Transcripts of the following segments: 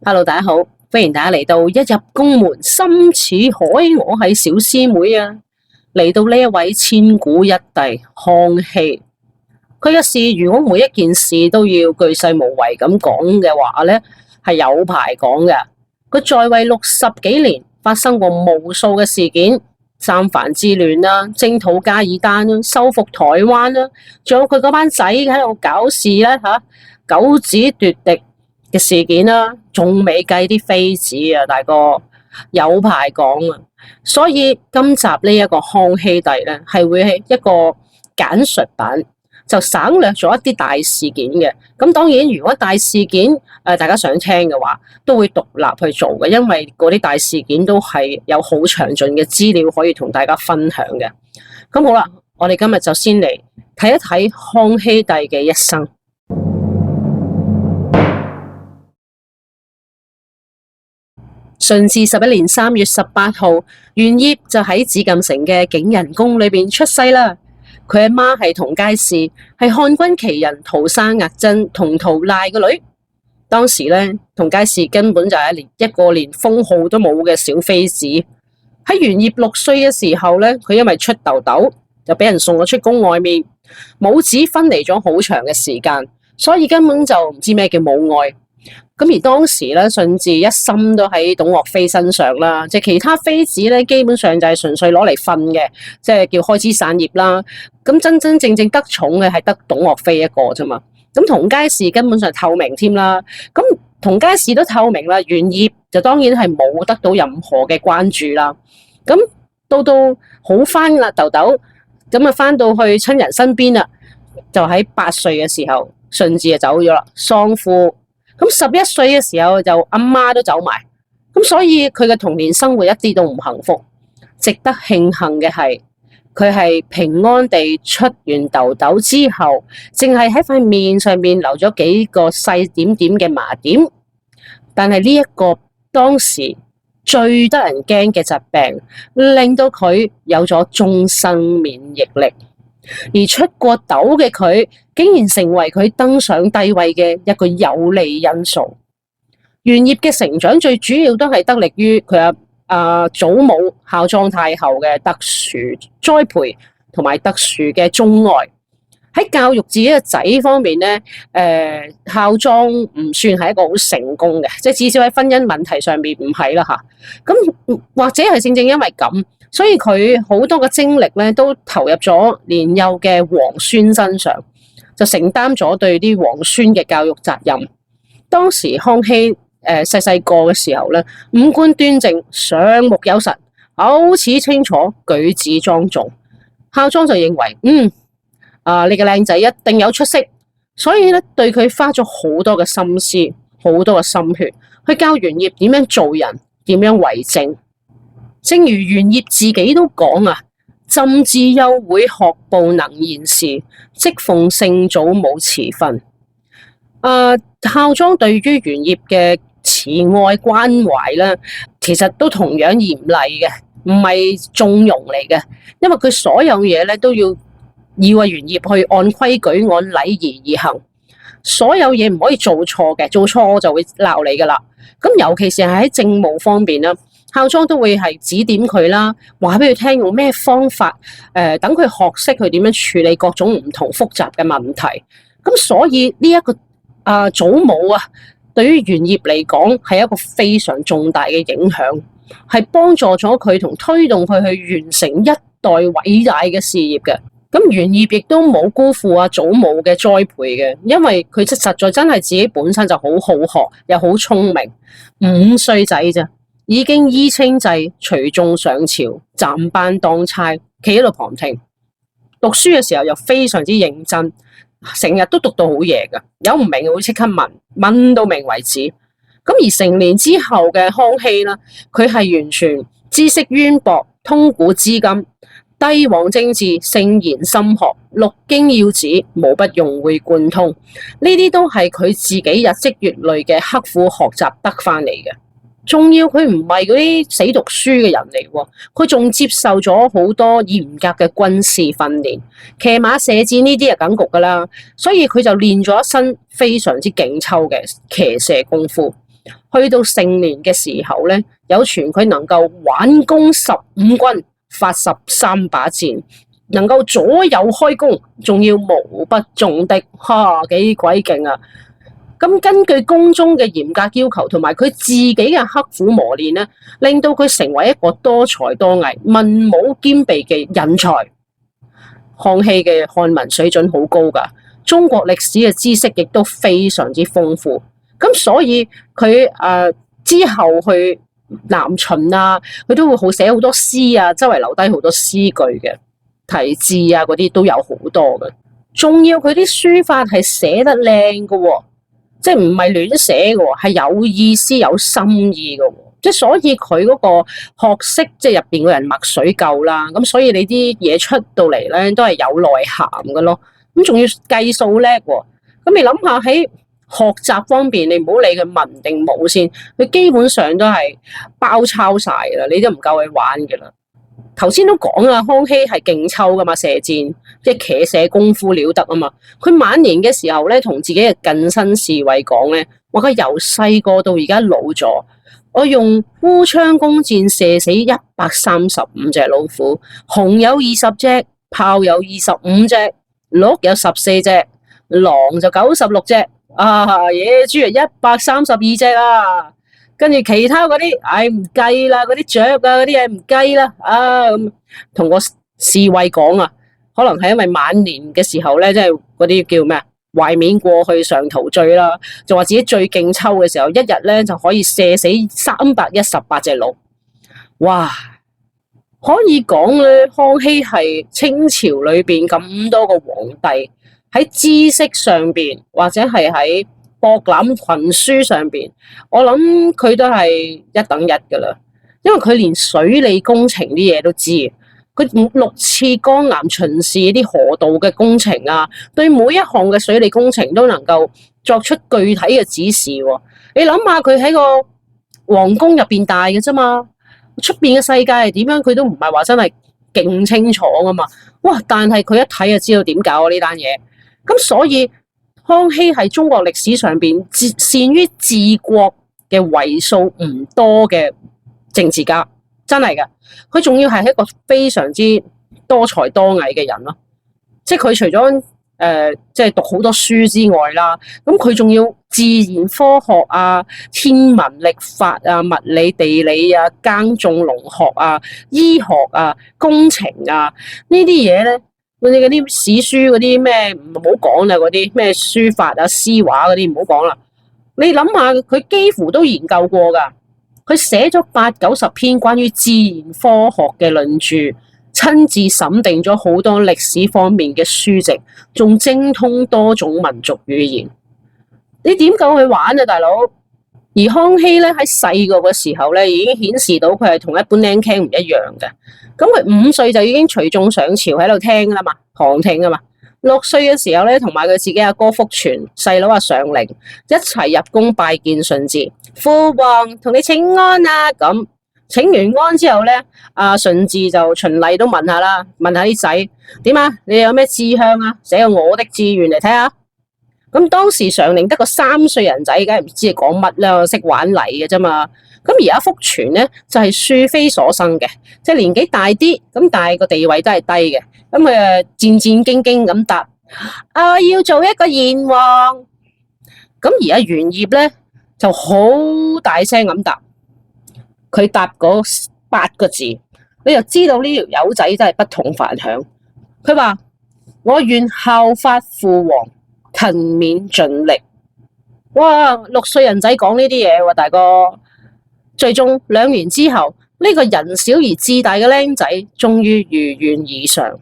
Hello，大家好，歡迎大家嚟到一入宮門深似海，我係小師妹啊。嚟到呢一位千古一帝康熙，佢嘅事如果每一件事都要巨細無遺咁講嘅話呢，係有排講嘅。佢在位60幾年，發生過無數嘅事件，三藩之亂啦、征討加爾丹啦、收復台灣啦，仲有佢嗰班仔喺度搞事咧吓，九子奪嫡嘅事件啦，仲未計啲妃子啊，大哥有排講啊！所以今集呢一個康熙帝咧，係會係一個簡述版，就省略咗一啲大事件嘅。咁當然，如果大事件大家想聽嘅話，都會獨立去做嘅，因為嗰啲大事件都係有好詳盡嘅資料可以同大家分享嘅。咁好啦，我哋今日就先嚟睇一睇康熙帝嘅一生。順治11年3月18號，玄燁就喺紫禁城嘅景仁宮裏邊出世啦。佢阿媽係佟佳氏，係漢軍奇人淘沙額真同陶賴個女。當時咧，佟佳氏根本就係一個連封號都冇嘅小妃子。喺玄燁6歲嘅時候咧，佢因為出痘痘，就俾人送咗出宮外面，母子分離咗好長嘅時間，所以根本就唔知咩叫母愛。咁而當時咧，順治一心都喺董鄂妃身上啦，即係其他妃子咧，基本上就係純粹攞嚟瞓嘅，即係叫開枝散葉啦。咁真真正正得寵嘅係得董鄂妃一個啫嘛。咁佟佳氏根本上透明添啦。咁佟佳氏都透明啦，玄燁就當然係冇得到任何嘅關注啦。咁到好翻啦，痘痘咁啊，翻到去親人身邊啦，就喺8歲嘅時候，順治就走咗啦，喪父。咁11歲嘅時候就阿媽都走埋，咁所以佢嘅童年生活一啲都唔幸福。值得慶幸嘅係，佢係平安地出完痘痘之後，淨係喺塊面上面留咗幾個細點點嘅麻點。但係呢一個當時最得人驚嘅疾病，令到佢有咗終生免疫力。而出過痘嘅佢，竟然成為佢登上帝位嘅一個有利因素。玄燁嘅成長最主要都係得力於佢祖母孝莊太后嘅特殊栽培同埋特殊嘅鍾愛。喺教育自己嘅仔方面咧，孝莊唔算係一個好成功嘅，即係至少喺婚姻問題上面唔係啦吓。咁或者係正正因為咁，所以佢好多嘅精力咧都投入咗年幼嘅皇孫身上，就承擔咗對啲皇孫嘅教育責任。當時康熙細細個嘅時候咧，五官端正，雙目有神，口齒清楚，舉止莊重。孝莊就認為你個靚仔一定有出息，所以咧對佢花咗好多嘅心思，好多嘅心血去教玄燁點樣做人，點樣為政。正如玄燁自己都講啊，朕自幼會學步能言事，即奉聖祖母慈訓。孝莊對於玄燁嘅慈愛關懷咧，其實都同樣嚴厲嘅，唔係縱容嚟嘅，因為佢所有嘢咧都要玄燁去按規矩、按禮儀而行，所有嘢唔可以做錯嘅，做錯我就會鬧你噶啦。咁尤其是係喺政務方面啦，孝莊都會係指點佢啦，話俾佢聽用咩方法，等佢學識佢點樣處理各種唔同複雜嘅問題。咁所以呢一個祖母啊，對於玄燁嚟講係一個非常重大嘅影響，係幫助咗佢同推動佢去完成一代偉大嘅事業嘅。咁玄燁亦都冇辜負祖母嘅栽培嘅，因為佢實在真係自己本身就好好學，又好聰明，5歲仔咋，已經依稱制，隨眾上朝，站班當差，企喺度旁聽。讀書嘅時候又非常之認真，成日都讀到好夜㗎，有唔明會即刻問到明為止。咁而成年之後嘅康熙啦，佢係完全知識淵博，通古知今。帝王政治，聖賢心學，六經要旨，無不融會貫通。呢啲都係佢自己日積月累嘅刻苦學習得返嚟嘅。仲要佢唔係嗰啲死讀書嘅人嚟喎，佢仲接受咗好多嚴格嘅軍事訓練，騎馬射箭呢啲係梗局㗎啦。所以佢就練咗一身非常之勁抽嘅騎射功夫。去到盛年嘅時候咧，有傳佢能夠挽弓15軍，發13把箭，能夠左右開弓，仲要無不中的，幾鬼勁啊！咁根據宮中嘅嚴格要求同埋佢自己嘅刻苦磨練咧，令到佢成為一個多才多藝、文武兼備嘅人才。康熙嘅漢文水準好高㗎，中國歷史嘅知識亦都非常之豐富。咁所以佢之後去南巡啊，佢都會寫好多詩啊，周圍留低好多詩句嘅題字啊，嗰啲都有好多嘅。仲要佢啲書法係寫得靚嘅，即係唔係亂寫嘅，係有意思有心意嘅。即係所以佢嗰個學識，即係入邊個人墨水夠啦。咁所以你啲嘢出到嚟咧，都係有內涵嘅咯。咁仲要計數叻喎。咁你諗下喺學習方面，你唔好理佢文定武先，佢基本上都係包抄晒㗎啦，你都唔夠佢玩㗎啦。頭先都講啦，康熙係勁抽㗎嘛，射箭即係騎射功夫了得啊嘛。佢晚年嘅時候咧，同自己嘅近身侍衛講咧，話佢由細個到而家老咗，我用烏槍弓箭射死135隻老虎，熊有20隻，豹有25隻，鹿有14隻，狼就96隻，野豬132隻啊！跟住其他嗰啲，唔計啦，嗰啲雀啊，嗰啲嘢唔計啦，咁同個侍衛講啊，可能係因為晚年嘅時候咧，即係嗰啲叫咩啊，懷緬過去常陶醉啦，就話自己最勁抽嘅時候，一日咧就可以射死318隻鹿，哇！可以講咧，康熙係清朝裏邊咁多個皇帝喺知識上邊，或者係喺博覽群書上邊，我諗佢都係一等一噶啦，因為佢連水利工程啲嘢都知，佢6次江南巡視啲河道嘅工程啊，對每一項嘅水利工程都能夠作出具體嘅指示。你諗下佢喺個皇宮入邊大嘅啫嘛，出邊嘅世界係點樣，佢都唔係話真係勁清楚噶嘛。哇！但係佢一睇就知道點搞呢單嘢，咁所以。康熙係中國歷史上邊善於治國嘅為數唔多嘅政治家，真係㗎。佢仲要係一個非常之多才多藝嘅人咯。即係佢除咗即係讀好多書之外啦，咁佢仲要自然科學啊、天文歷法啊、物理地理啊、耕種農學啊、醫學啊、工程啊呢啲嘢咧。嗰啲史書嗰啲咩唔好講啦，嗰啲咩書法啊、詩畫嗰啲唔好講啦。你諗下，佢幾乎都研究過噶。佢寫咗80-90篇關於自然科學嘅論著，親自審定咗好多歷史方面嘅書籍，仲精通多種民族語言。你點夠去玩啊，大佬？而康熙咧喺細個嘅時候咧，已經顯示到佢係同一般僆僆唔一樣嘅。咁佢5歲就已經隨眾上朝喺度聽啦嘛，旁聽啊嘛。6歲嘅時候咧，同埋佢自己阿哥福全、細佬阿上陵一齊入宮拜見順治，父皇同你請安啊！咁請完安之後咧，阿順治就循例都問下啦，問下啲仔點啊？你有咩志向啊？寫個我的志願嚟睇下。咁當時上陵得個3歲人仔，梗係唔知係講乜啦，識玩泥嘅啫嘛。咁而家福全咧就係庶妃所生嘅，即係年紀大啲，咁但係個地位都係低嘅。咁佢戰戰兢兢咁答：要做一個燕王。咁而家玄燁咧就好大聲咁答，佢答嗰8個字，你就知道呢條友仔真係不同凡響。佢話：我願效法父皇，勤勉盡力。哇！6歲人仔講呢啲嘢喎，大哥。最終2年之後，呢個人小而志大嘅僆仔，終於如願以償。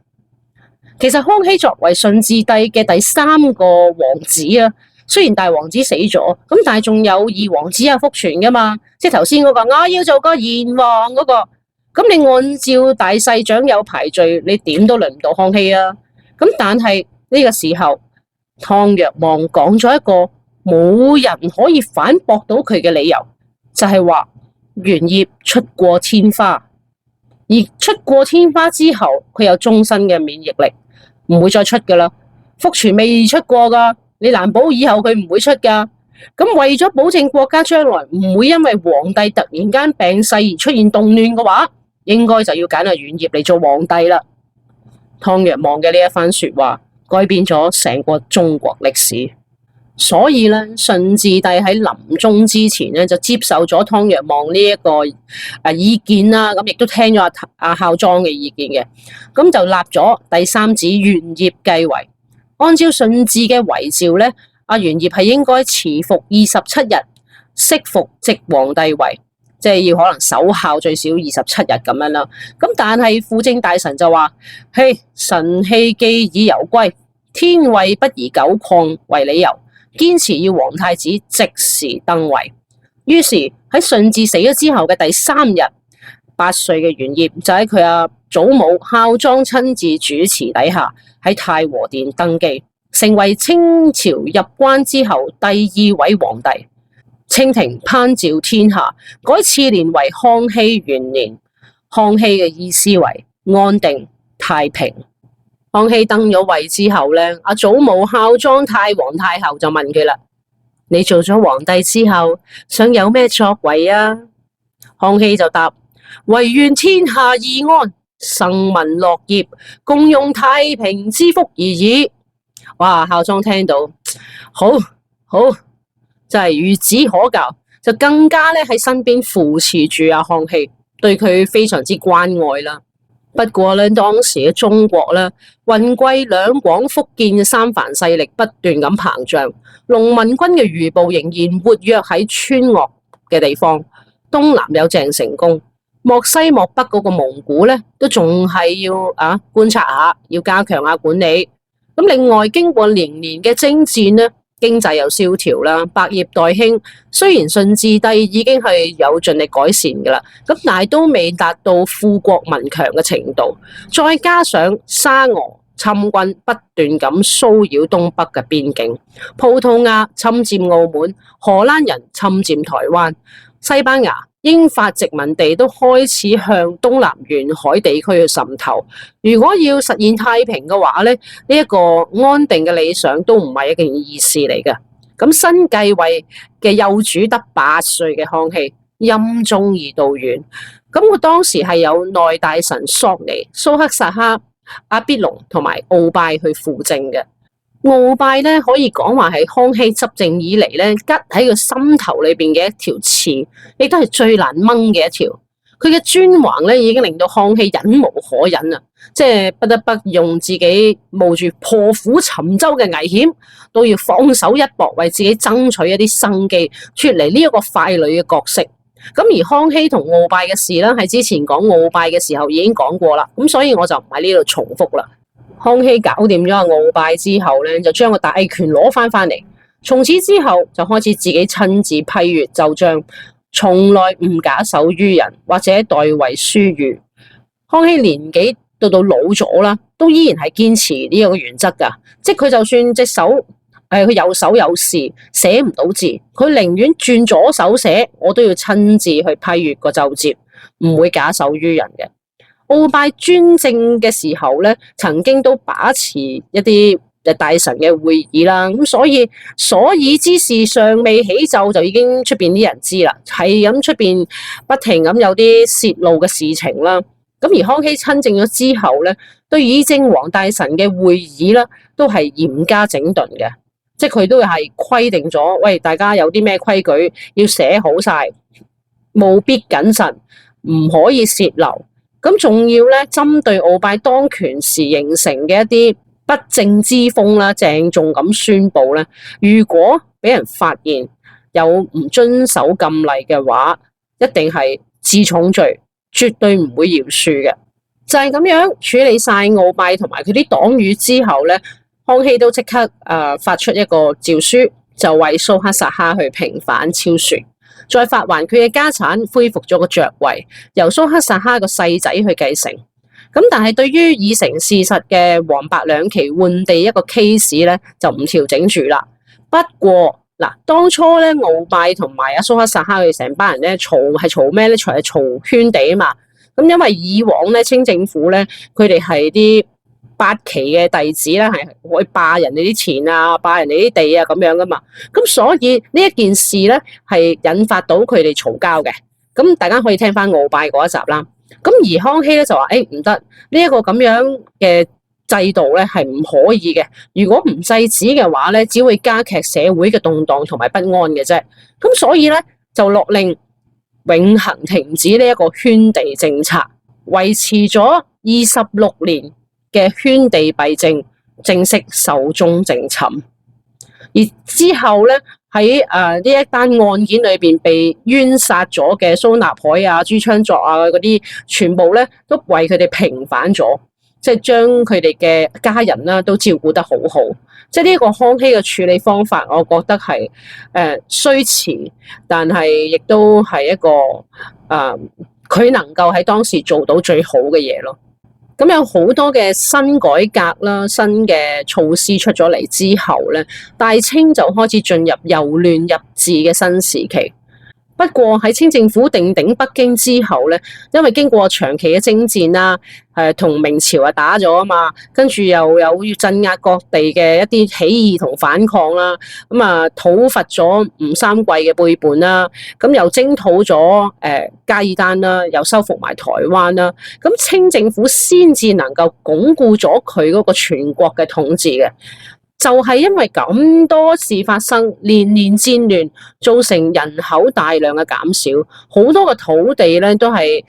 其實康熙作為順治帝嘅第3個王子啊，雖然大王子死咗，咁但係仲有2王子福全噶嘛，即係頭先嗰個我要做個燕王嗰個。咁你按照大細長幼排序，你點都輪唔到康熙啊。咁但係呢個時候，湯若望講咗一個冇人可以反駁到佢嘅理由，就係話玄燁出過天花，而出過天花之後，佢有終身嘅免疫力，唔會再出噶啦。福全未出過噶，你難保以後佢唔會出噶。咁為咗保證國家將來唔會因為皇帝突然間病逝而出現動亂嘅話，應該就要揀阿阮燁嚟做皇帝啦。湯若望嘅呢一番說話，改變咗成個中國歷史。所以咧，順治帝喺臨終之前咧，就接受咗湯若望呢一個意見啦，咁亦都聽咗阿孝莊嘅意見嘅，咁就立咗第三子袁業繼位。按照順治嘅遺詔咧，阿袁業係應該持服27日，息服即皇帝位，即係要可能守孝最少27日咁樣啦。咁但係輔政大臣就話：嘿，神器既已猶歸，天位不宜久曠為理由，堅持要皇太子即時登位。於是喺順治死咗之後嘅第3日，8歲嘅袁業就喺佢阿祖母孝莊親自主持底下喺太和殿登基，成為清朝入關之後第2位皇帝。清廷頒詔天下，改次年為康熙元年。康熙嘅意思為安定太平。康熙登咗位之後咧，阿祖母孝莊太皇太后就問佢啦：你做咗皇帝之後，想有咩作為啊？康熙就答：唯願天下義安，生民樂業，共用太平之福而已。哇！孝莊聽到，好，就係孺子可教，就更加咧喺身邊扶持住阿康熙，對佢非常之關愛啦。不過咧，當時嘅中國咧，雲貴兩廣福建嘅三藩勢力不斷咁膨脹，農民軍嘅餘部仍然活躍喺川鄂嘅地方，東南有鄭成功，漠西漠北嗰個蒙古咧，都仲係要觀察下，要加強下管理。咁另外經過連年嘅征戰咧，經濟又蕭條啦，百業待興。雖然順治帝已經係有盡力改善噶啦，咁但係都未達到富國民強嘅程度。再加上沙俄侵軍不斷咁騷擾東北嘅邊境，葡萄牙侵佔澳門，荷蘭人侵佔台灣，西班牙、英法殖民地都開始向東南沿海地區去滲透。如果要實現太平嘅話咧，呢一個安定嘅理想都唔係一件易事嚟嘅。咁新繼位嘅幼主得8歲嘅康熙，欽宗已到院。咁佢當時係有內大臣索尼、蘇克薩克、阿必龍同埋鰲拜去輔政嘅。鰲拜咧可以講話係康熙執政以嚟咧，吉喺佢心頭裏邊嘅一條刺，亦都係最難掹嘅一條。佢嘅專橫咧已經令到康熙忍無可忍啊！即係不得不用自己冒住破釜沉舟嘅危險，都要放手一搏，為自己爭取一啲生機，脫離呢一個傀儡嘅角色。咁而康熙同鰲拜嘅事咧，喺之前講鰲拜嘅時候已經講過啦，咁所以我就唔喺呢度重複啦。康熙搞掂咗阿鰲拜之後咧，就將個大權攞翻嚟，從此之後就開始自己親自批閱奏章，從來唔假手於人或者代為書諭。康熙年紀到老咗啦，都依然係堅持呢個原則噶，即係佢就算隻手佢右手有事寫唔到字，佢寧願轉左手寫，我都要親自去批閱個奏摺，唔會假手於人嘅。鰲拜專政嘅時候咧，曾經都把持一啲大臣嘅會議啦，咁所以之事尚未起奏，就已經出邊啲人知啦，係咁出邊不停咁有啲泄露嘅事情啦。咁而康熙親政咗之後咧，對議政皇大臣嘅會議啦，都係嚴加整頓嘅，即係佢都係規定咗，喂，大家有啲咩規矩要寫好晒，務必謹慎，唔可以泄漏。咁仲要咧，針對鰲拜當權時形成嘅一啲不正之風啦，鄭重咁宣布咧，如果俾人發現有唔遵守禁例嘅話，一定係治重罪，絕對唔會饒恕嘅。就係咁樣處理晒鰲拜同埋佢啲黨羽之後咧，康熙都即刻發出一個詔書，就為蘇克薩克去平反詔說，再發還佢嘅家產，恢復咗個爵位，由蘇克薩克個細仔去繼承。咁但係對於已成事實嘅黃白兩旗換地一個 case 咧，就唔調整住啦。不過嗱，當初咧鰲拜同埋阿蘇克薩克佢哋成班人咧嘈係嘈咩咧？嘈係嘈圈地啊嘛。咁因為以往咧清政府咧，佢哋係啲八旗嘅弟子咧係會霸人哋啲錢啊，霸人哋啲地啊咁樣噶嘛。咁所以呢一件事咧係引發到佢哋嘈交嘅。咁大家可以聽翻鰲拜嗰一集啦。咁而康熙咧就話：唔得，呢一個咁樣嘅制度咧係唔可以嘅。如果唔制止嘅話咧，只會加劇社會嘅動盪同埋不安嘅啫。咁所以咧就落令永恆停止呢一個圈地政策，維持咗26年嘅圈地弊政正式壽終正寢。而之後咧喺呢一單案件裏邊被冤殺咗嘅蘇納海啊、朱昌作啊嗰啲，全部咧都為佢哋平反咗，即係將佢哋嘅家人啦都照顧得好好。即係呢個康熙嘅處理方法，我覺得係雖遲，但係亦都係一個佢能夠喺當時做到最好嘅嘢咯。咁有好多嘅新改革啦、新嘅措施出咗嚟之後咧，大清就開始進入由亂入治嘅新時期。不過喺清政府定鼎北京之後咧，因為經過長期嘅征戰啦，同明朝啊打咗啊嘛，跟住又有要鎮壓各地嘅一啲起義同反抗啦，咁啊討伐咗吳三桂嘅背叛啦，咁又征討咗嘉爾丹啦，又收復埋台灣啦，咁清政府先至能夠鞏固咗佢嗰個全國嘅統治嘅。就係因為咁多事發生，年年戰亂，造成人口大量嘅減少，好多嘅土地咧都係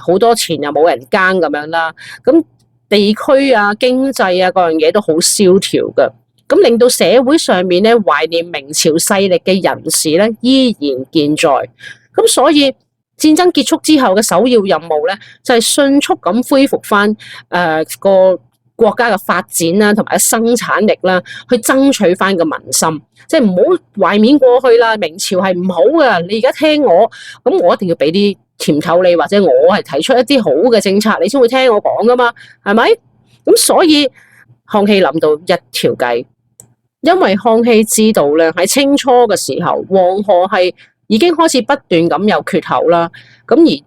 好多錢又冇人耕咁樣啦，咁地區啊、經濟啊各樣嘢都好蕭條嘅，咁令到社會上面咧懷念明朝勢力嘅人士咧依然健在，咁所以戰爭結束之後嘅首要任務咧就係迅速咁恢復翻個國家嘅發展啦，同埋生產力啦，去爭取翻個民心，即係唔好懷緬過去啦。明朝係唔好噶，你而家聽我，咁我一定要俾啲甜頭你，或者我係提出一啲好嘅政策，你先會聽我講噶嘛，係咪？咁所以康熙諗到一條計，因為康熙知道咧喺清初嘅時候，黃河係已經開始不斷咁有缺口啦，咁而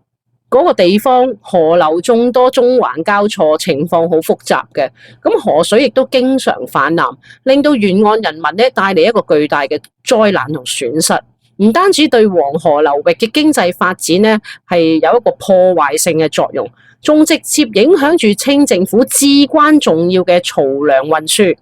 嗰個地方河流眾多，縱橫交錯，情況好複雜嘅。咁河水亦都經常氾濫，令到沿岸人民咧帶嚟一個巨大嘅災難同損失。唔單止對黃河流域嘅經濟發展咧係有一個破壞性嘅作用，仲直接影響住清政府至關重要嘅漕糧運輸。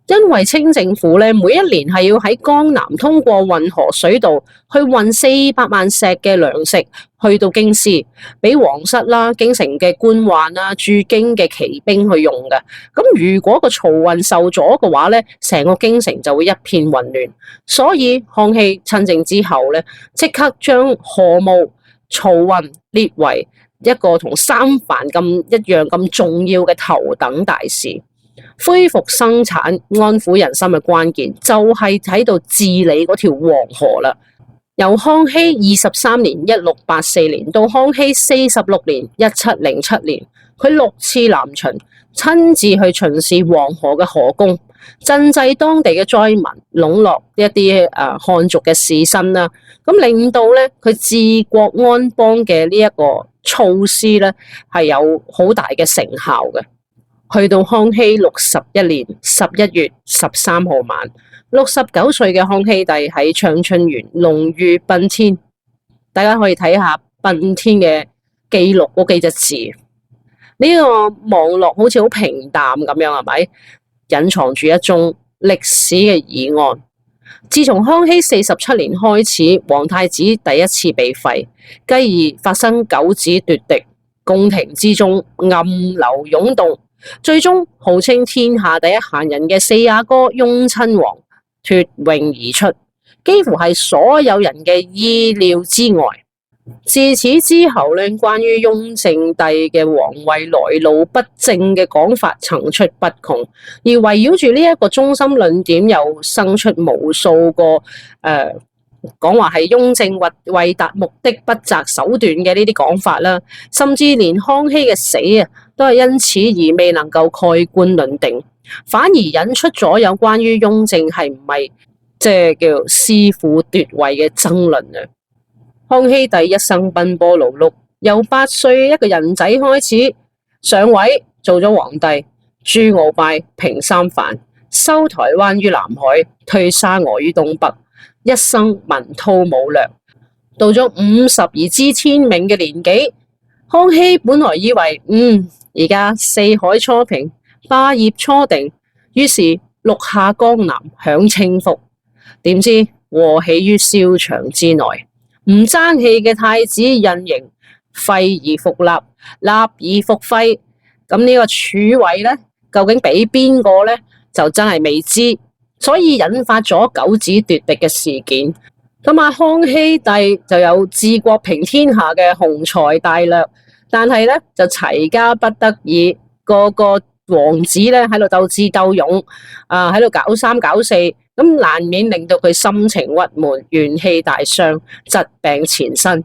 因為清政府咧每一年係要喺江南通過運河水道去運400萬石嘅糧食去到京師，俾皇室啦、京城嘅官宦啦、駐京嘅騎兵去用嘅。咁如果個漕運受阻嘅話咧，成個京城就會一片混亂。所以康熙親政之後咧，即刻將河務、漕運列為一個同三藩咁一樣咁重要嘅頭等大事。恢復生產、安撫人心嘅關鍵就係喺度治理嗰條黃河啦。由康熙23年1684年到康熙46年1707年，佢6次南巡，親自去巡視黃河嘅河工，賑濟當地嘅災民，籠絡一啲漢族嘅士紳啦，咁令到咧佢治國安邦嘅呢一個措施咧係有好大嘅成效嘅。去到康熙61年11月13號晚，69歲嘅康熙帝喺暢春園龍御賓天，大家可以睇下賓天嘅記錄嗰幾隻字。呢個網絡好似好平淡咁樣，係咪？隱藏住一宗歷史嘅疑案。自從康熙47年開始，皇太子第一次被廢，繼而發生九子奪嫡，宮廷之中暗流湧動。最終號稱天下第一閒人嘅四阿哥雍親王脫穎而出，幾乎係所有人嘅意料之外。自此之後咧，關於雍正帝嘅皇位來路不正嘅講法層出不窮，而圍繞住呢一個中心論點，又生出無數個講話係雍正為達目的不擇手段嘅呢啲講法啦，甚至連康熙嘅死啊，都係因此而未能夠蓋棺論定，反而引出咗有關於雍正係唔係即係叫弑父奪位嘅爭論啊。康熙帝一生奔波勞碌，由8歲一個人仔開始上位做咗皇帝，駐鰲拜平三藩，收台灣於南海，退沙俄於東北，一生文韜武略。到咗50而知天命嘅年紀，康熙本來以為而家四海初平，霸業初定，於是陸下江南享清福。點知禍起於蕭牆之內，唔爭氣嘅太子胤禩廢而復立，立而復廢。咁呢個儲位呢，究竟俾邊個呢？就真係未知，所以引發咗九子奪嫡嘅事件。咁康熙帝就有治國平天下嘅雄才大略，但係呢，就齊家不得已，個個王子呢喺度鬥智鬥勇，喺度搞三搞四，咁難免令到佢心情鬱悶，元氣大傷，疾病纏身。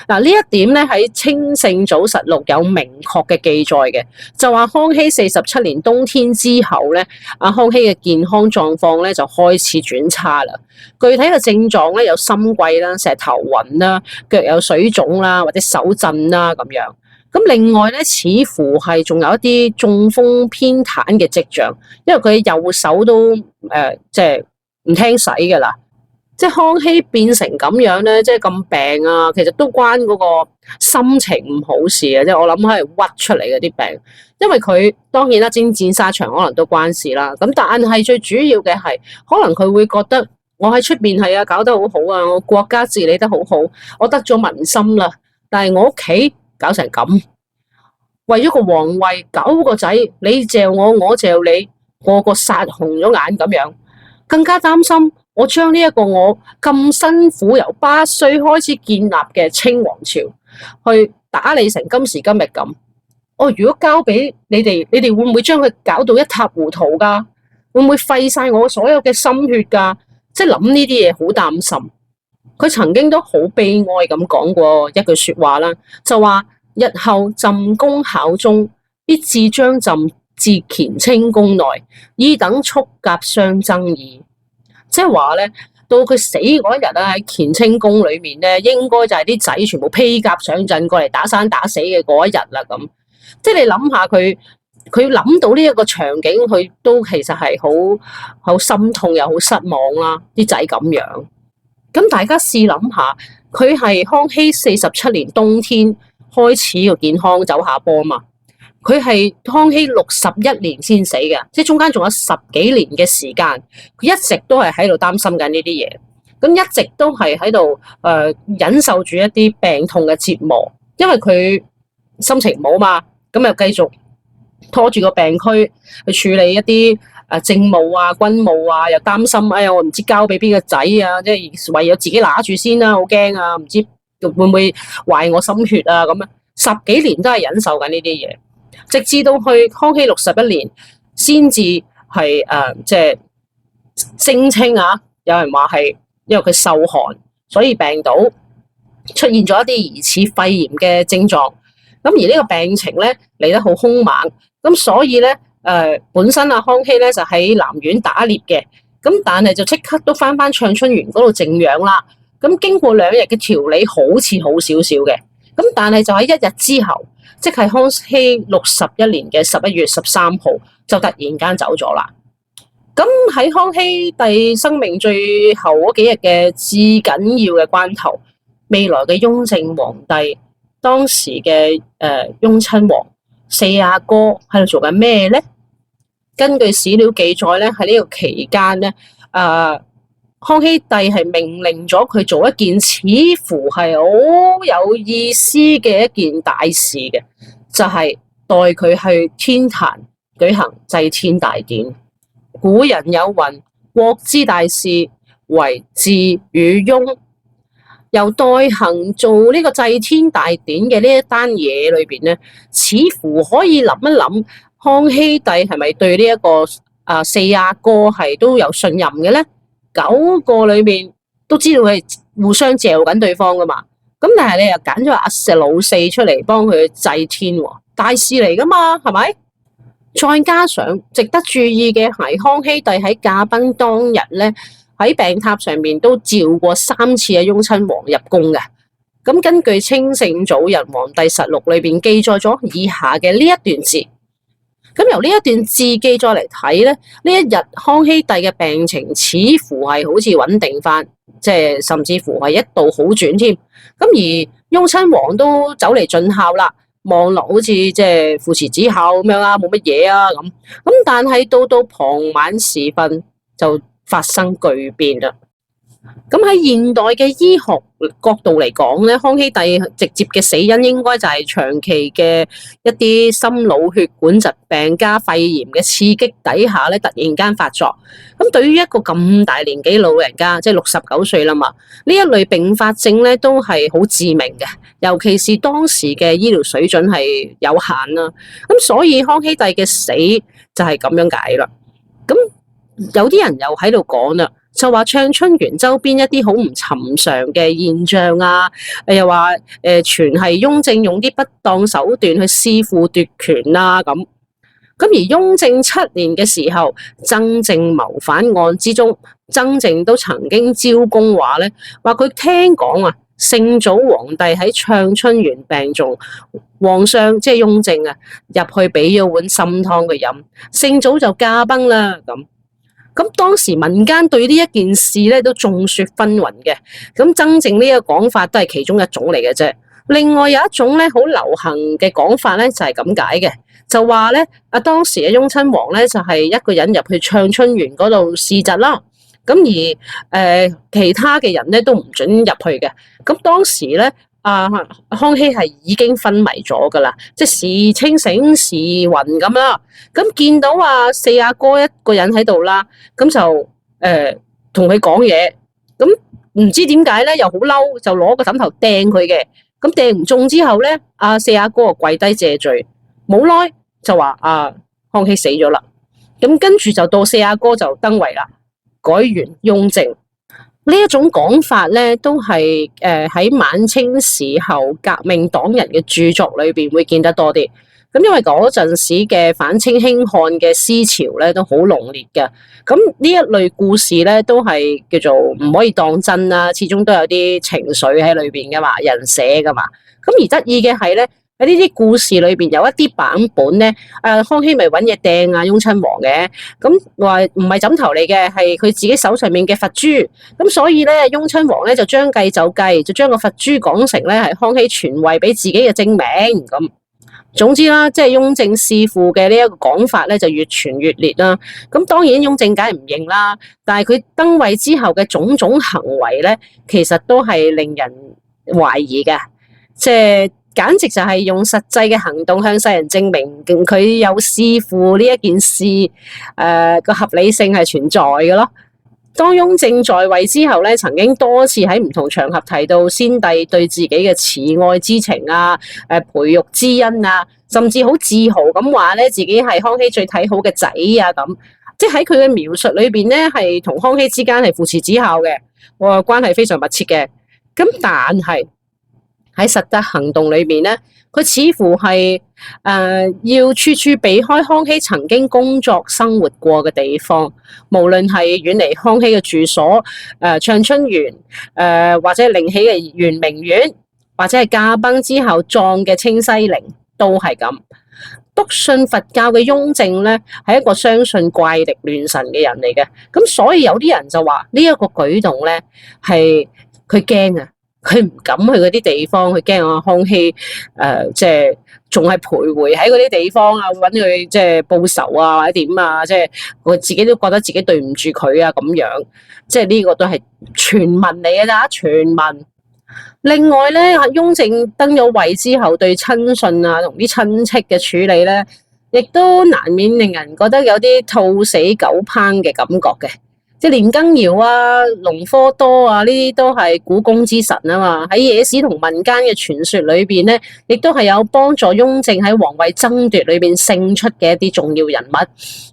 嗱，呢一點咧喺清聖祖實錄有明確嘅記載嘅，就話康熙47年冬天之後咧，康熙嘅健康狀況咧就開始轉差啦。具體嘅症狀咧有心悸啦、成日頭暈啦、腳有水腫啦或者手震啦咁樣。咁另外咧，似乎係仲有一啲中風偏癱嘅跡象，因為佢右手都即係唔聽使㗎啦。即係康熙變成咁樣咧，即係咁病啊，其實都關嗰個心情唔好事啊！即係我諗係屈出嚟嘅啲病，因為佢當然啦，征戰沙場可能都關事啦。咁但係最主要嘅係，可能佢會覺得我喺出邊係搞得好好啊，我國家治理得好好，我得咗民心啦。但係我屋企搞成咁，為咗個皇位9個仔，你嚼我，我嚼你，個個殺紅咗眼咁樣，更加擔心。我將呢一個我咁辛苦由8歲開始建立嘅清王朝，去打理成今時今日咁。如果交俾你哋，你哋會唔會將佢搞到一塌糊塗㗎？會唔會廢晒我所有嘅心血㗎？即係諗呢啲嘢好擔心。佢曾經都好悲哀咁講過一句説話啦，就話日後朕公考中，必自將朕至乾清宮內，以等束甲相爭矣。即係話咧，到佢死嗰一日咧，喺乾清宮裏面咧，應該就係啲仔全部披甲上陣過嚟打生打死嘅嗰一日啦。咁即係你諗下佢諗到呢一個場景，佢都其實係好心痛又好失望啦。啲仔咁樣，咁大家試諗下，佢係康熙47年冬天開始個健康走下坡嘛。佢係康熙61年先死嘅，即係中間仲有10幾年嘅時間，佢一直都係喺度擔心緊呢啲嘢，咁一直都係喺度忍受住一啲病痛嘅折磨，因為佢心情唔好嘛，咁又繼續拖住個病軀去處理一啲政務啊、軍務啊，又擔心我唔知交俾邊個仔啊，即係唯有自己拿住先啦，好驚啊，唔知會唔會壞我心血啊咁樣，10幾年都係忍受緊呢啲嘢。直至到去康熙61年，先至係即係聲稱有人話係因為佢受寒，所以病倒，出現咗一啲疑似肺炎嘅症狀。咁而呢個病情咧嚟得好兇猛，咁所以咧本身康熙咧就喺南苑打獵嘅，咁但係就即刻都翻暢春園嗰度靜養啦。咁經過2日嘅調理，好似好少少嘅，咁但係就喺1日之後。即係康熙61年嘅11月13號，就突然間走咗啦。咁喺康熙帝生命最後嗰幾日嘅至緊要嘅關頭，未來嘅雍正皇帝，當時嘅雍親王4阿哥喺度做緊咩呢？根據史料記載咧，喺呢個期間咧，康熙帝係命令咗佢做一件似乎係好有意思嘅一件大事嘅，就係代佢去天壇舉行祭天大典。古人有云：國之大事，為治與雍。由代行做呢個祭天大典嘅呢一單嘢裏邊咧，似乎可以諗一諗，康熙帝係咪對呢一個4阿哥係都有信任嘅咧？9個裏面都知道佢係互相嚼緊對方噶嘛，咁但係你又揀咗阿石老四出嚟幫佢祭天喎，大事嚟噶嘛，係咪？再加上值得注意嘅係，康熙帝喺駕崩當日咧，喺病榻上面都召過3次嘅雍親王入宮嘅。咁根據清聖祖仁皇帝實錄裏邊記載咗以下嘅呢一段字：咁由呢一段字記再嚟睇咧，呢一日康熙帝嘅病情似乎係好似穩定翻，即係甚至乎係一度好轉添。咁而雍親王都走嚟盡孝啦，望落好似即係父慈子孝咁樣啦，冇乜嘢啊咁。咁但係到傍晚時分就發生巨變啦。咁喺現代嘅醫學角度嚟講咧，康熙帝直接嘅死因應該就係長期嘅一啲心腦血管疾病加肺炎嘅刺激底下咧，突然間發作。咁對於一個咁大年紀老人家，即係69歲啦嘛，呢一類併發症咧都係好致命嘅，尤其是當時嘅醫療水準係有限啦。咁所以康熙帝嘅死就係咁樣解啦。咁有啲人又喺度講啦，就話暢春園周邊一啲好唔尋常嘅現象啊，又話傳係雍正用啲不當手段去弒父奪權啦咁。而雍正7年嘅時候，曾靜謀反案之中，曾靜都曾經招供話咧，話佢聽講啊，聖祖皇帝喺暢春園病重，皇上即係雍正啊，入去俾咗碗參湯佢飲，聖祖就駕崩啦咁。咁當時民間對呢一件事咧都眾說紛紜嘅，咁曾靜呢個講法都係其中一種嚟嘅啫。另外有一種咧好流行嘅講法咧就係咁解嘅，就話咧當時嘅雍親王咧就係一個人入去暢春園嗰度視疾啦，咁而其他嘅人咧都唔准入去嘅。咁當時咧康熙係已經昏迷咗噶啦，即係時清醒時暈咁啦。咁見到四阿哥一個人喺度啦，咁就同佢講嘢。咁唔知點解咧，又好嬲，就攞個枕頭掟佢嘅。咁掟唔中之後咧，四阿哥就跪低謝罪，冇耐就話康熙死咗啦。咁跟住就到四阿哥就登位啦，改元雍正。呢一種講法咧，都係喺晚清時候革命黨人嘅著作裏邊會見得多啲。咁因為嗰陣時嘅反清興漢嘅思潮咧都好濃烈嘅，咁呢一類故事咧都係叫做唔可以當真啦，始終都有啲情緒喺裏邊噶嘛，人寫噶嘛。咁而得意嘅係咧，喺呢啲故事裏邊有一啲版本咧，康熙咪揾嘢掟雍親王嘅，咁話唔係枕頭嚟嘅，係佢自己手上面嘅佛珠。咁所以咧，雍親王咧就將計就計，就將個佛珠講成咧係康熙傳位俾自己嘅證明咁。總之啦，即係雍正弒父嘅呢一個講法咧，就越傳越烈啦。咁當然雍正梗係唔認啦，但係佢登位之後嘅種種行為咧，其實都係令人懷疑嘅，即係簡直就係用實際嘅行動向世人證明佢有弒父呢一件事，個合理性係存在嘅咯。當雍正在位之後咧，曾經多次喺唔同場合提到先帝對自己嘅慈愛之情啊、培育之恩啊，甚至好自豪咁話咧自己係康熙最睇好嘅仔啊咁，即係喺佢嘅描述裏邊咧，係同康熙之間係父慈子孝嘅，關係非常密切嘅。咁但係喺實質行動裏邊咧，佢似乎係要處處避開康熙曾經工作生活過嘅地方，無論係遠離康熙嘅住所暢春園，或者另起嘅圓明園，或者係駕崩之後葬嘅清西陵，都係咁。篤信佛教嘅雍正咧，係一個相信怪力亂神嘅人嚟嘅，咁所以有啲人就話呢一個舉動咧係佢驚啊。佢唔敢去嗰啲地方，佢驚康熙即係仲係徘徊喺嗰啲地方啊，揾佢即係報仇啊，或者點啊，即係佢自己都覺得自己對唔住佢啊咁樣，即係呢個都係傳聞嚟嘅咋，傳聞。另外咧，雍正登咗位之後，對親信啊同啲親戚嘅處理咧，亦都難免令人覺得有啲兔死狗烹嘅感覺嘅。即係年羹堯啊、隆科多啊，呢啲都係股肱之神啊嘛。喺野史同民間嘅傳說裏邊咧，亦都係有幫助雍正喺皇位爭奪裏邊勝出嘅一啲重要人物。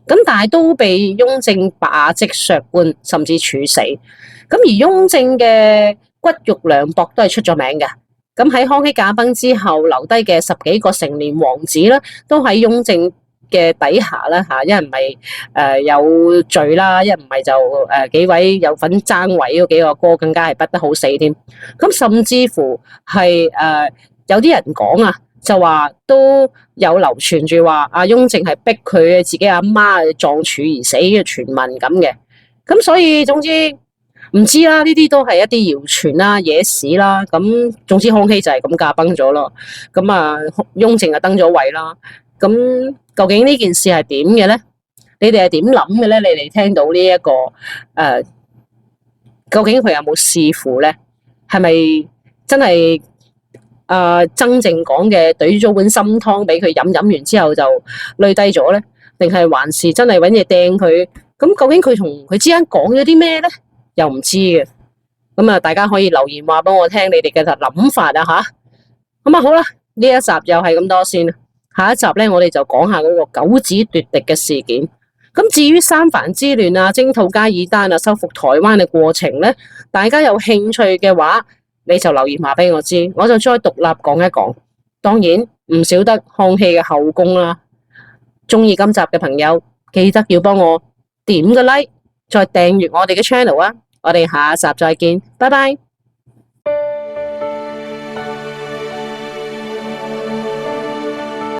咁但係都被雍正罷職削官，甚至處死。咁而雍正嘅骨肉涼薄都係出咗名嘅。咁喺康熙駕崩之後留低嘅10幾個成年王子咧，都喺雍正嘅底下啦嚇，一唔係有罪啦，一唔係就幾位有份爭位嗰幾個哥更加係不得好死添。咁甚至乎係有啲人講啊，就話都有流傳住話阿雍正係逼佢自己阿媽撞柱而死嘅傳聞咁嘅。咁所以總之唔知啦，呢啲都係一啲謠傳啦、野史啦。咁總之康熙就係咁駕崩咗咯。咁啊，雍正就登咗位啦。咁究竟呢件事係點嘅咧？你哋係點諗嘅咧？你哋聽到呢一個究竟佢有冇弒父咧？係咪真係曾靜講嘅懟咗碗參湯俾佢飲，飲完之後就累低咗咧？定係還是真係揾嘢掟佢？咁究竟佢同佢之間講咗啲咩咧？又唔知嘅。咁啊，大家可以留言話俾我聽你哋嘅諗法啊吓。咁啊好啦，呢一集又係咁多先。下一集咧，我哋就講下嗰個九子奪嫡嘅事件。咁至於三藩之亂啊、征討加爾丹啊、收復台灣嘅過程咧，大家有興趣嘅話，你就留言話俾我知，我就再獨立講一講。當然唔少得康熙嘅後宮啦。中意今集嘅朋友，記得要幫我點個 like，再訂閱我哋嘅 channel 啊！我哋下一集再見，拜拜。